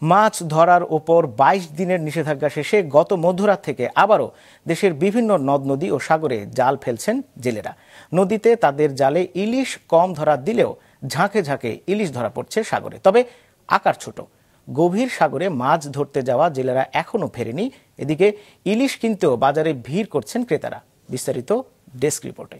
মাছ ধরার ওপর ২২ দিনের নিষেধাজ্ঞা শেষে গত মধ্যরাত থেকে আবারও দেশের বিভিন্ন নদ নদী ও সাগরে জাল ফেলছেন জেলেরা। নদীতে তাদের জালে ইলিশ কম ধরা দিলেও ঝাঁকে ঝাঁকে ইলিশ ধরা পড়ছে সাগরে, তবে আকার ছোট। গভীর সাগরে মাছ ধরতে যাওয়া জেলেরা এখনও ফেরেনি। এদিকে ইলিশ কিনতেও বাজারে ভিড় করছেন ক্রেতারা। বিস্তারিত ডেস্ক রিপোর্টে।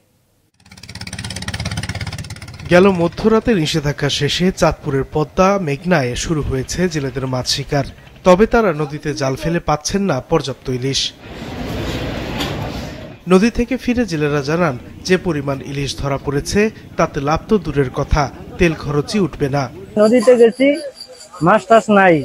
গেল মধ্যরাতে নিষেধাজ্ঞা শেষে চাঁদপুরের পদ্মা মেঘনায় শুরু হয়েছে জেলেদের মাছ শিকার। তবে তারা নদীতে জাল ফেলে পাচ্ছেন না পর্যাপ্ত ইলিশ। নদী থেকে ফিরে জেলেরা জানান, যে পরিমাণ ইলিশ ধরা পড়েছে তাতে লাভ তো দূরের কথা, তেল খরচই উঠবে না। নদীতে গেছি, মাছ টাছ নাই,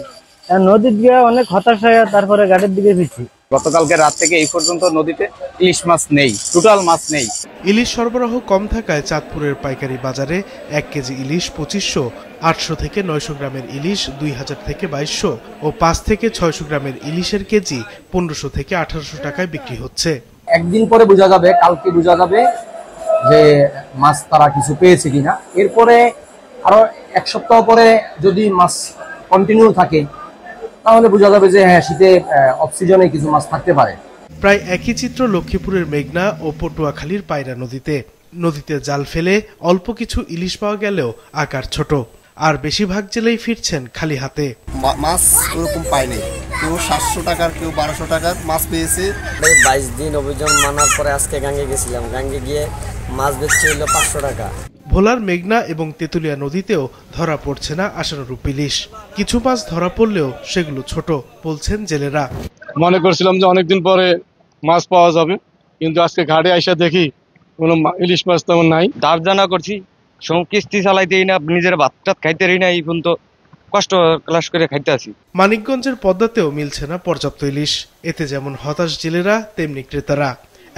নদীর গিয়ে অনেক হতাশ হয়ে তারপরে ঘাটের দিকে ফিরছি। গতকালকে রাত থেকে এই পর্যন্ত নদীতে ইলিশ মাছ নেই, টোটাল মাছ নেই। ইলিশ সরবরাহ কম থাকায় চাঁদপুরের পাইকারি বাজারে 1 কেজি ইলিশ 2500, 800 থেকে 900 গ্রামের ইলিশ 2000 থেকে 2200 ও 5 থেকে 600 গ্রামের ইলিশের কেজি 1500 থেকে 1800 টাকায় বিক্রি হচ্ছে। একদিন পরে বোঝা যাবে, কালকে বোঝা যাবে যে মাছ তারা কিছু পেয়েছে কিনা। এরপরে আরো 1 সপ্তাহ পরে যদি মাছ কন্টিনিউ থাকে তাহলে বোঝা যাবে যে হ্যাঁ, শীতে অফ সিজনে কিছু মাছ থাকতে পারে। প্রায় একই চিত্র লক্ষ্মীপুরের মেঘনা ও পটুয়াখালীর পায়রা নদীতে। নদীতে জাল ফেলে অল্প কিছু ইলিশ পাওয়া গেলেও আকার ছোট, আর বেশিরভাগ জেলেই ফিরছেন খালি হাতে। মাছ ওরকম পায়নি, কেউ 700 টাকার, কেউ 1200 টাকার মাছ পেয়েছে। 22 দিন অভিযান মানার পরে আজকে গাঙ্গে গেছিলাম, গাঙ্গে গিয়ে মাছ বেচতে হলো 500 টাকা। ভোলার মেঘনা এবং তেতুলিয়া নদীতেও ধরা পড়ছে না আশানুরূপ ইলিশ। কিছু মাছ ধরা পড়লেও সেগুলো ছোট, বলছেন জেলেরা। মনে করছিলাম যে অনেকদিন পরে মাছ পাওয়া যাবে, কিন্তু আজকে ঘাটে আইসা দেখি কোনো ইলিশ মাছ তেমন নাই। দাবদানা করছি, কিস্তি চালাইতেই না, নিজের ভাতটা খাইতেই না, এই পর্যন্ত কষ্ট ক্লাস করে খাইতে আছি। মানিকগঞ্জের পদ্মাতেও মিলছে না পর্যাপ্ত ইলিশ। এতে যেমন হতাশ জেলেরা, তেমনি ক্রেতারা।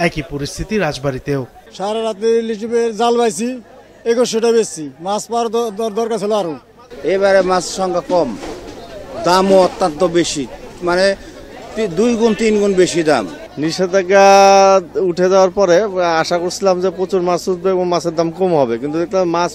একই পরিস্থিতি রাজবাড়ীতেও। সারা রাতে ইলিশের জাল বাইছি, 2100টা বেশি মাছ পাওয়ার দরকার ছিল আরো। এবারে মাছ সংখ্যা কম, দামও অত্যন্ত বেশি, মানে 2 গুণ 3 গুণ বেশি দাম। নিষেধাজ্ঞা উঠে যাওয়ার পরে আশা করছিলাম যে প্রচুর মাছ উঠবে এবং মাছের দাম কম হবে, কিন্তু দেখলাম মাছ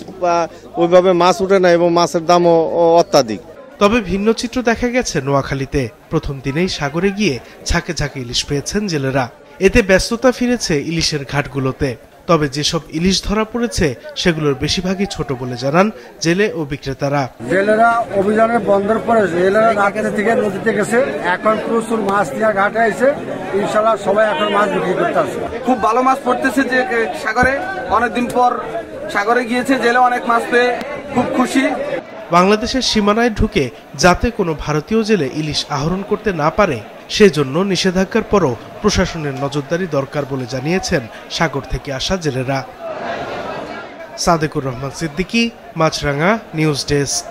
ওইভাবে মাছ উঠে না এবং মাছের দামও অত্যাধিক। তবে ভিন্ন চিত্র দেখা গেছে নোয়াখালীতে। প্রথম দিনেই সাগরে গিয়ে ঝাঁকে ঝাঁকে ইলিশ পেয়েছেন জেলেরা। এতে ব্যস্ততা ফিরেছে ইলিশের ঘাটগুলোতে। তবে যেসব ইলিশ ধরা পড়েছে সেগুলোর বেশিরভাগই ছোট বলে জানান জেলে ও বিক্রেতারা। জেলেরা অভিযানের বন্দর পড়েছে, জেলেরা রাতে থেকে নদীতে গেছে, এখন প্রচুর মাছ নিয়ে ঘাটে আইছে। ইনশাআল্লাহ সবাই এখন মাছ বিক্রি করতে আসছে। খুব ভালো মাছ পড়তেছে যে সাগরে, অনেকদিন পর সাগরে গিয়েছে, জেলে অনেক মাছ পেয়ে খুব খুশি। বাংলাদেশের সীমানায় ঢুকে যাতে কোনো ভারতীয় জেলে ইলিশ আহরণ করতে না পারে সেজন্য নিষেধাজ্ঞার পরও প্রশাসনের নজরদারি দরকার বলে জানিয়েছেন সাগর থেকে আসা জেলেরা। সাদেকুর রহমান সিদ্দিকী, মাছরাঙা নিউজ ডেস্ক।